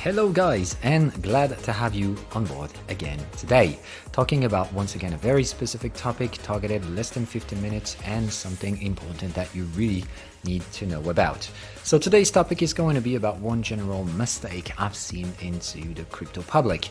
Hello guys, and glad to have you on board again today. Talking about once again a very specific topic, targeted less than 15 minutes and something important that you really need to know about. So today's topic is going to be about one general mistake I've seen into the crypto public.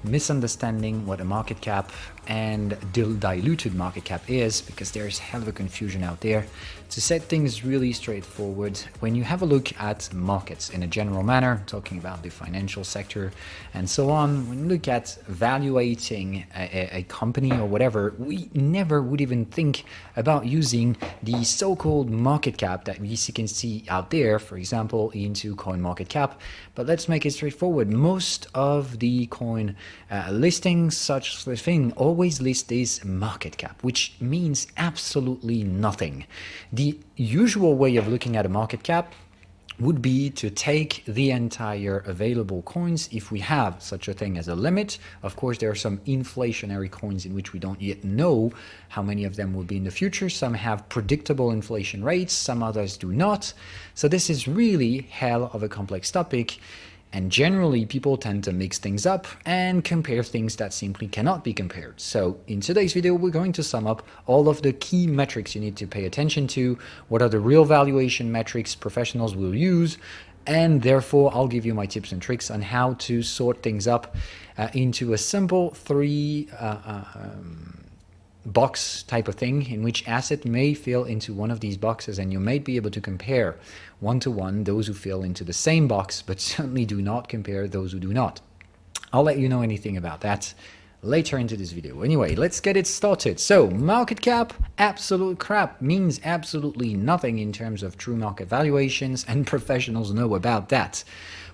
Misunderstanding what a market cap and diluted market cap is, because there's hell of a confusion out there. To set things really straightforward, when you have a look at markets in a general manner, talking about the financial sector and so on, when you look at evaluating a company or whatever, we never would even think about using the so-called market cap that we can see out there, for example, into coin market cap. But let's make it straightforward. Most of the coin listings, such a thing, always list this market cap, which means absolutely nothing. The usual way of looking at a market cap would be to take the entire available coins if we have such a thing as a limit. Of course, there are some inflationary coins in which we don't yet know how many of them will be in the future. Some have predictable inflation rates, some others do not. So this is really hell of a complex topic. And generally, people tend to mix things up and compare things that simply cannot be compared. So in today's video, we're going to sum up all of the key metrics you need to pay attention to, what are the real valuation metrics professionals will use, and therefore I'll give you my tips and tricks on how to sort things up into a simple three box type of thing, in which asset may fall into one of these boxes, and you may be able to compare one-to-one those who fall into the same box, but certainly do not compare those who do not. I'll let you know anything about that later into this video. Anyway, let's get it started. So market cap, absolute crap, means absolutely nothing in terms of true market valuations, and professionals know about that.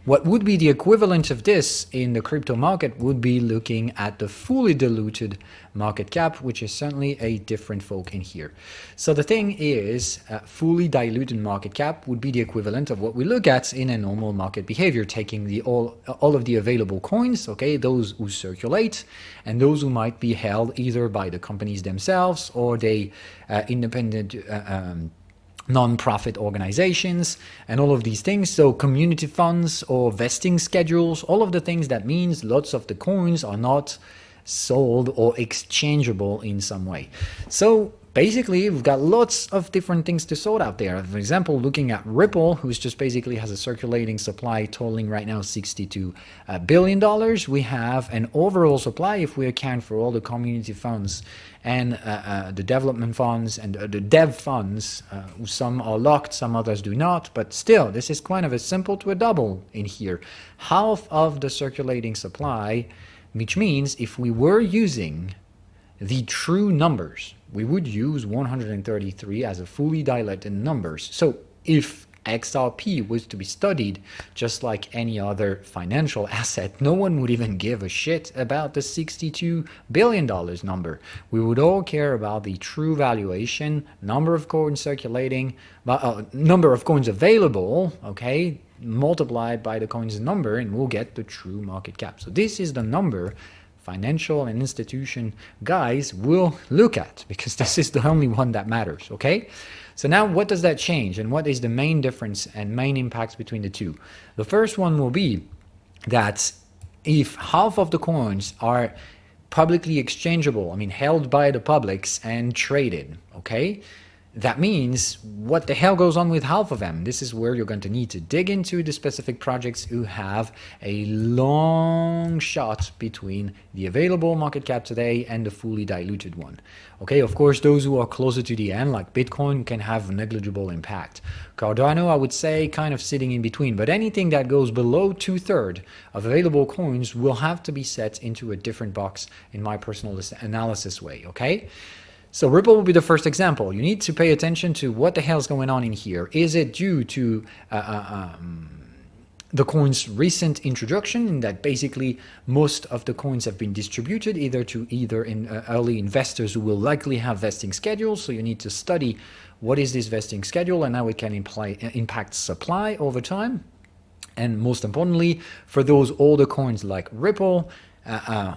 What would be the equivalent of this in the crypto market would be looking at the fully diluted market cap, which is certainly a different folk in here. So the thing is, fully diluted market cap would be the equivalent of what we look at in a normal market behavior, taking the all of the available coins, okay, those who circulate and those who might be held either by the companies themselves or the independent non-profit organizations and all of these things. So community funds or vesting schedules, all of the things that means lots of the coins are not sold or exchangeable in some way. So basically, we've got lots of different things to sort out there. For example, looking at Ripple, who's just basically has a circulating supply totaling right now $62 billion. We have an overall supply, if we account for all the community funds and the development funds and the dev funds. Some are locked, some others do not, but still, this is kind of a simple to a double in here. Half of the circulating supply, which means if we were using the true numbers, we would use 133 as a fully diluted numbers. So if XRP was to be studied just like any other financial asset, no one would even give a shit about the $62 billion number. We would all care about the true valuation, number of coins circulating, number of coins available, okay, multiplied by the coins number, and we'll get the true market cap. So this is the number financial and institution guys will look at, because this is the only one that matters, okay? So now what does that change, and what is the main difference and main impacts between the two? The first one will be that if half of the coins are publicly exchangeable, I mean held by the publics and traded, okay? That means what the hell goes on with half of them? This is where you're going to need to dig into the specific projects who have a long shot between the available market cap today and the fully diluted one. Okay, of course, those who are closer to the end, like Bitcoin, can have negligible impact. Cardano, I would say, kind of sitting in between, but anything that goes below 2/3 of available coins will have to be set into a different box in my personal analysis way, okay? So Ripple will be the first example. You need to pay attention to what the hell's going on in here. Is it due to the coin's recent introduction, in that basically most of the coins have been distributed either to early investors who will likely have vesting schedules? So you need to study what is this vesting schedule and how it can impact supply over time. And most importantly, for those older coins like Ripple,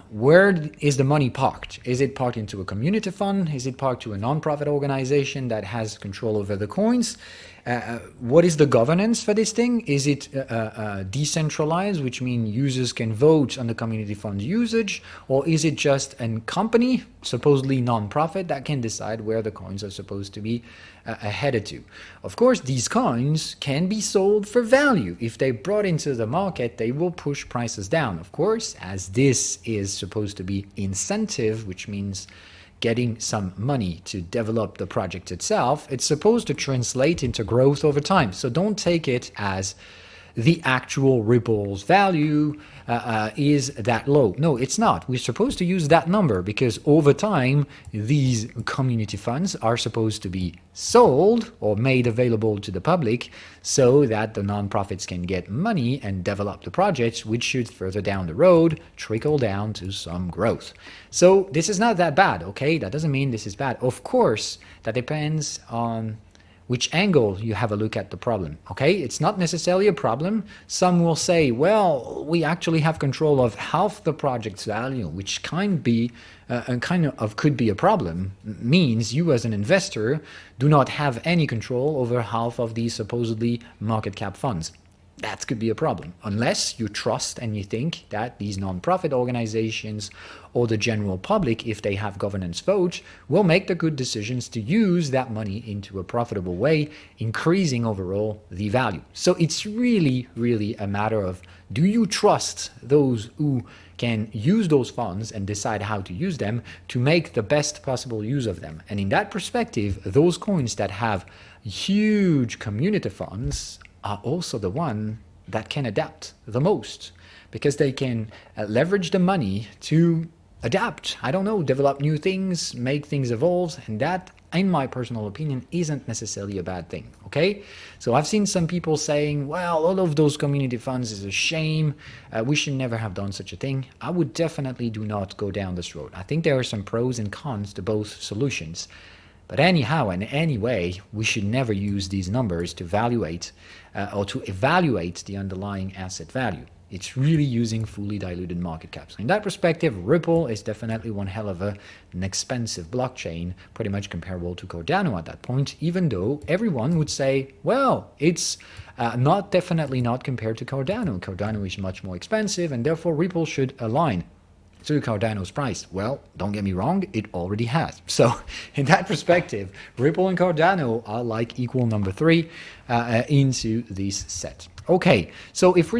where is the money parked? Is it parked into a community fund? Is it parked to a non-profit organization that has control over the coins? What is the governance for this thing? Is it decentralized, which means users can vote on the community fund usage? Or is it just a company, supposedly non-profit, that can decide where the coins are supposed to be headed to? Of course, these coins can be sold for value. If they brought into the market, they will push prices down. Of course, as this is supposed to be incentive, which means getting some money to develop the project itself, it's supposed to translate into growth over time. So don't take it as the actual Ripple's value is that low. No, it's not. We're supposed to use that number because over time, these community funds are supposed to be sold or made available to the public so that the nonprofits can get money and develop the projects, which should further down the road trickle down to some growth. So this is not that bad, okay? That doesn't mean this is bad. Of course, that depends on which angle you have a look at the problem, okay? It's not necessarily a problem. Some will say, well, we actually have control of half the project's value, which could be a problem. Means you as an investor do not have any control over half of these supposedly market cap funds. That could be a problem, unless you trust and you think that these non-profit organizations or the general public, if they have governance votes, will make the good decisions to use that money into a profitable way, increasing overall the value. So it's really, really a matter of, do you trust those who can use those funds and decide how to use them to make the best possible use of them? And in that perspective, those coins that have huge community funds are also the one that can adapt the most, because they can leverage the money to adapt, I don't know, develop new things, make things evolve, and that, in my personal opinion, isn't necessarily a bad thing, okay? So I've seen some people saying, well, all of those community funds is a shame, we should never have done such a thing. I would definitely do not go down this road. I think there are some pros and cons to both solutions. But anyhow, in any way, we should never use these numbers to evaluate the underlying asset value. It's really using fully diluted market caps. In that perspective, Ripple is definitely one hell of an expensive blockchain, pretty much comparable to Cardano at that point, even though everyone would say, well, it's definitely not compared to Cardano. Cardano is much more expensive, and therefore Ripple should align to Cardano's price. Well, don't get me wrong, it already has. So in that perspective, Ripple and Cardano are like equal number 3 into this set. Okay, so if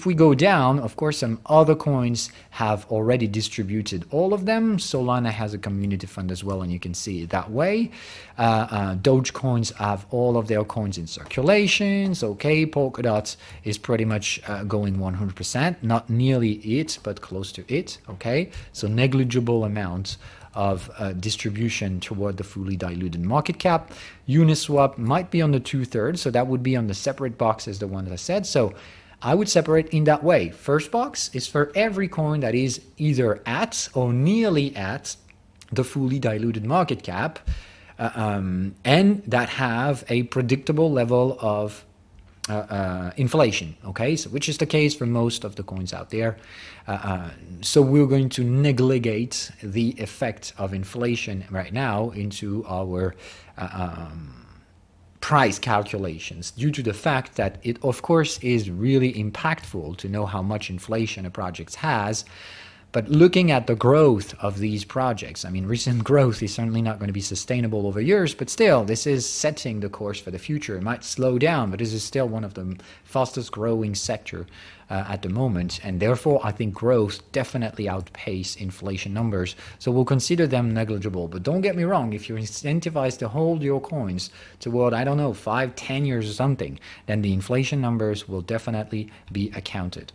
we go down, of course, some other coins have already distributed all of them. Solana has a community fund as well, and you can see it that way. Dogecoins have all of their coins in circulations. Okay, Polkadot is pretty much going 100%, not nearly it, but close to it. Okay, so negligible amount of distribution toward the fully diluted market cap. Uniswap might be on the 2/3, so that would be on the separate box as the one that I said. So I would separate in that way. First box is for every coin that is either at or nearly at the fully diluted market cap, and that have a predictable level of inflation, okay, so which is the case for most of the coins out there. So we're going to negligate the effect of inflation right now into our price calculations, due to the fact that it, of course, is really impactful to know how much inflation a project has. But looking at the growth of these projects, I mean, recent growth is certainly not going to be sustainable over years, but still, this is setting the course for the future. It might slow down, but this is still one of the fastest growing sector at the moment. And therefore, I think growth definitely outpace inflation numbers. So we'll consider them negligible. But don't get me wrong, if you're incentivized to hold your coins toward, I don't know, 5-10 years or something, then the inflation numbers will definitely be accounted.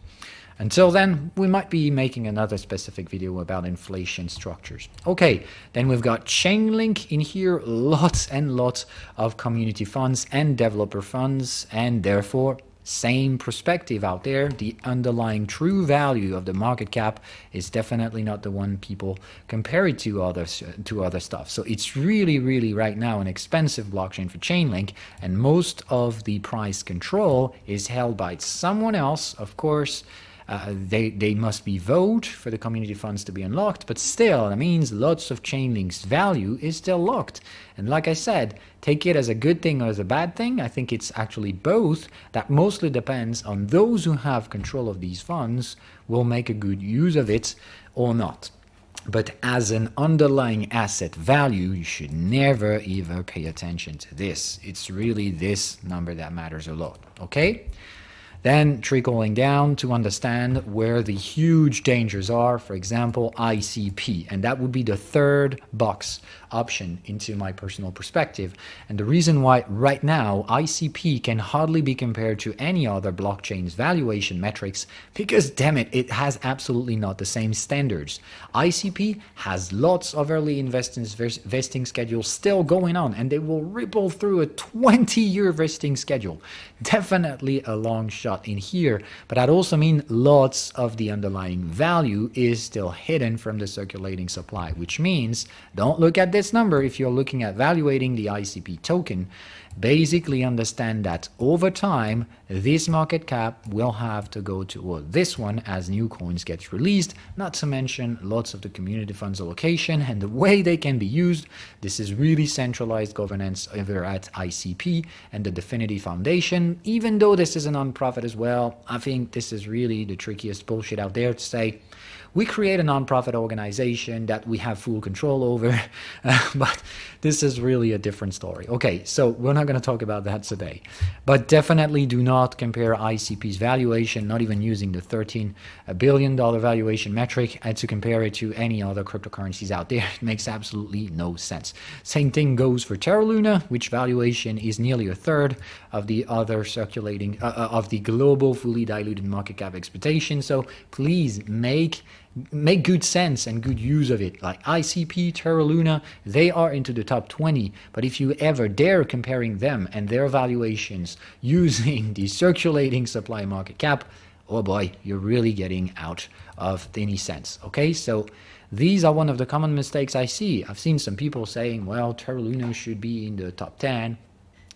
Until then, we might be making another specific video about inflation structures. Okay, then we've got Chainlink in here, lots and lots of community funds and developer funds, and therefore, same perspective out there. The underlying true value of the market cap is definitely not the one people compare it to other stuff. So it's really, really right now an expensive blockchain for Chainlink, and most of the price control is held by someone else, of course, they must be vote for the community funds to be unlocked, but still, that means lots of Chainlink's value is still locked. And like I said, take it as a good thing or as a bad thing. I think it's actually both. That mostly depends on those who have control of these funds will make a good use of it or not. But as an underlying asset value, you should never ever pay attention to this. It's really this number that matters a lot, okay? Then trickling down to understand where the huge dangers are, for example, ICP, and that would be the third box option into my personal perspective. And the reason why right now ICP can hardly be compared to any other blockchain's valuation metrics, because damn it, it has absolutely not the same standards. ICP has lots of early vesting schedules still going on, and they will ripple through a 20-year vesting schedule. Definitely a long shot in here, but that also means lots of the underlying value is still hidden from the circulating supply, which means don't look at this number if you're looking at evaluating the ICP token. Basically understand that over time this market cap will have to go toward this one as new coins get released, not to mention lots of the community funds allocation and the way they can be used. This is really centralized governance over at ICP and the Definity Foundation. Even though this is a non-profit as well, I think this is really the trickiest bullshit out there to say we create a non-profit organization that we have full control over, but this is really a different story. Okay, so we're not going to talk about that today, but definitely do not compare ICP's valuation, not even using the $13 billion valuation metric, and to compare it to any other cryptocurrencies out there. It makes absolutely no sense. Same thing goes for Terra Luna, which valuation is nearly a third of the other circulating, of the global fully diluted market cap expectation. So please make good sense and good use of it. Like ICP, Terra Luna, they are into the top 20, but if you ever dare comparing them and their valuations using the circulating supply market cap, oh boy, you're really getting out of any sense. Okay, so these are one of the common mistakes I see. I've seen some people saying, well, Terra Luna should be in the top 10.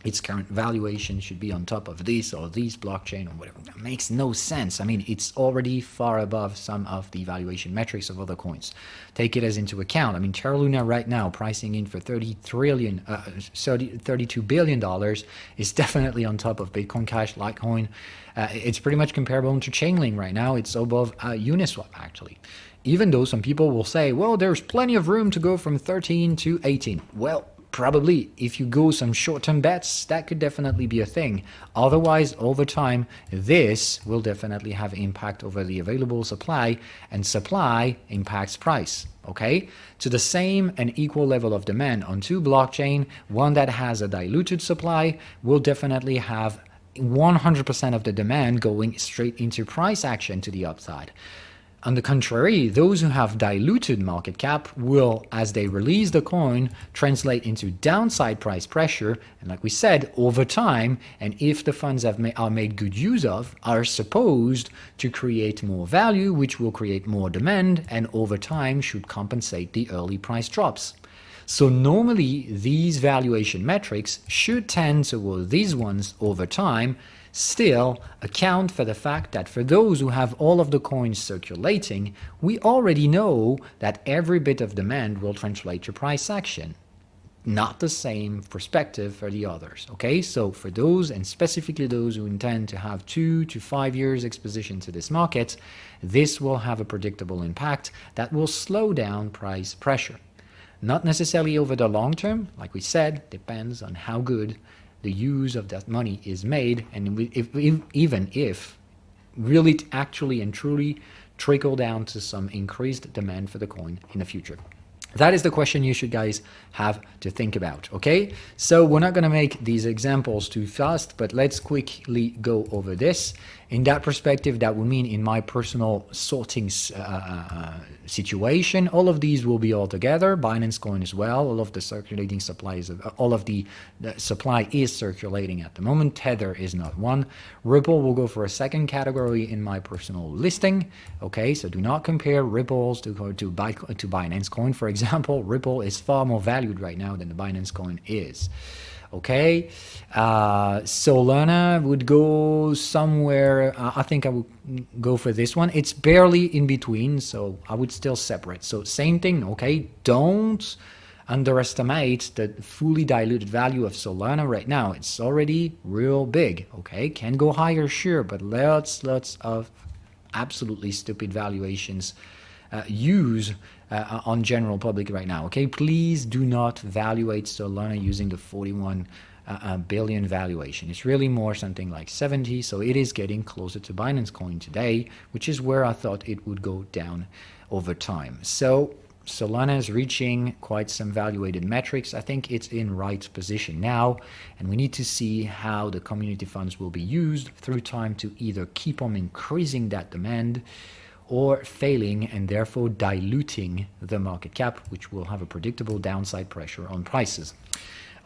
Its current valuation should be on top of this or this blockchain or whatever. That makes no sense. I mean, it's already far above some of the valuation metrics of other coins. Take it as into account. I mean, Terra Luna right now pricing in for $32 billion is definitely on top of Bitcoin Cash, Litecoin. It's pretty much comparable to Chainlink right now. It's above Uniswap actually. Even though some people will say, well, there's plenty of room to go from 13 to 18. Well, probably, if you go some short-term bets, that could definitely be a thing. Otherwise, over time, this will definitely have impact over the available supply, and supply impacts price, okay? To the same and equal level of demand on two blockchain, one that has a diluted supply will definitely have 100% of the demand going straight into price action to the upside. On the contrary, those who have diluted market cap will, as they release the coin, translate into downside price pressure, and like we said, over time, and if the funds are made good use of, are supposed to create more value, which will create more demand, and over time should compensate the early price drops. So normally, these valuation metrics should tend toward these ones over time. Still, account for the fact that for those who have all of the coins circulating, we already know that every bit of demand will translate to price action. Not the same perspective for the others, okay? So for those, and specifically those who intend to have 2 to 5 years exposition to this market, this will have a predictable impact that will slow down price pressure. Not necessarily over the long term, like we said, depends on how good the use of that money is made, and even if really actually and truly trickle down to some increased demand for the coin in the future. That is the question you should guys have to think about, okay? So we're not going to make these examples too fast, but let's quickly go over this. In that perspective, that would mean in my personal sorting situation, all of these will be all together. Binance Coin as well. All of the circulating supplies, all of the supply is circulating at the moment. Tether is not one. Ripple will go for a second category in my personal listing. Okay, so do not compare Ripples to Binance Coin. For example, Ripple is far more valued right now than the Binance Coin is. Okay, Solana would go somewhere, I think I would go for this one. It's barely in between, so I would still separate. So same thing, okay? Don't underestimate the fully diluted value of Solana right now. It's already real big, okay? Can go higher, sure, but lots of absolutely stupid valuations on general public right now, okay? Please do not valuate Solana using the 41 billion valuation. It's really more something like 70, so it is getting closer to Binance Coin today, which is where I thought it would go down over time. So Solana is reaching quite some valuated metrics. I think it's in right position now, and we need to see how the community funds will be used through time to either keep on increasing that demand or failing and therefore diluting the market cap, which will have a predictable downside pressure on prices.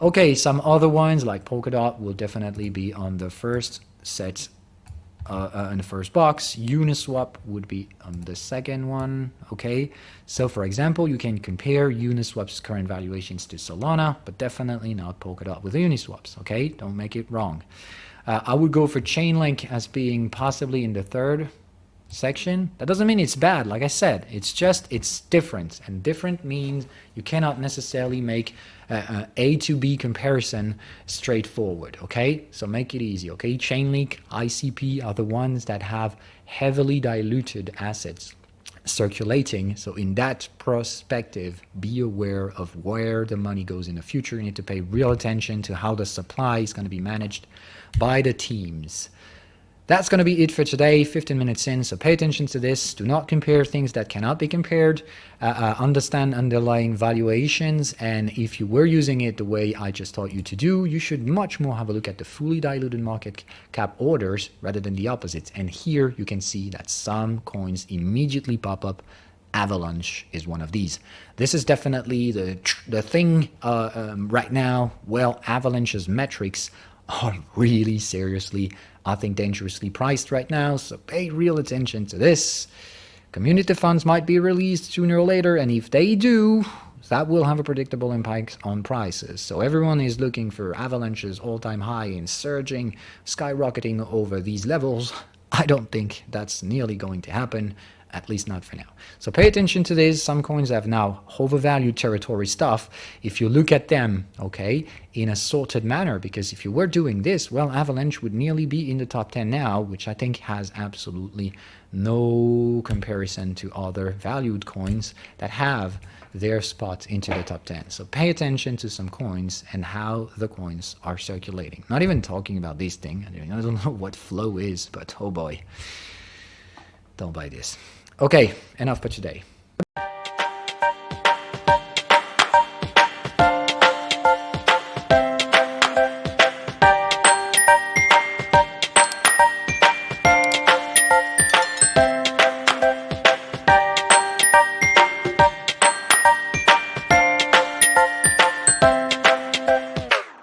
Okay, some other ones like Polkadot will definitely be on the first set, in the first box. Uniswap would be on the second one. Okay, so for example, you can compare Uniswap's current valuations to Solana, but definitely not Polkadot with Uniswaps. Okay, don't make it wrong. I would go for Chainlink as being possibly in the third section. That doesn't mean it's bad, like I said. It's just it's different, and different means you cannot necessarily make A to B comparison straightforward. Okay, so make it easy. Okay, Chainlink, ICP are the ones that have heavily diluted assets circulating. So in that perspective, be aware of where the money goes in the future. You need to pay real attention to how the supply is going to be managed by the teams. That's going to be it for today, 15 minutes in, so pay attention to this. Do not compare things that cannot be compared. Understand underlying valuations, and if you were using it the way I just taught you to do, you should much more have a look at the fully diluted market cap orders rather than the opposites. And here you can see that some coins immediately pop up. Avalanche is one of these. This is definitely the thing right now. Well, Avalanche's metrics are really seriously, I think, dangerously priced right now, so pay real attention to this. Community funds might be released sooner or later, and if they do, that will have a predictable impact on prices. So everyone is looking for Avalanche's all-time high and surging, skyrocketing over these levels. I don't think that's nearly going to happen, at least not for now. So pay attention to this. Some coins have now overvalued territory stuff. If you look at them, okay, in a sorted manner, because if you were doing this, well, Avalanche would nearly be in the top 10 now, which I think has absolutely no comparison to other valued coins that have their spot into the top 10. So pay attention to some coins and how the coins are circulating. Not even talking about this thing. I don't know what flow is, but oh boy, don't buy this. Okay, enough for today.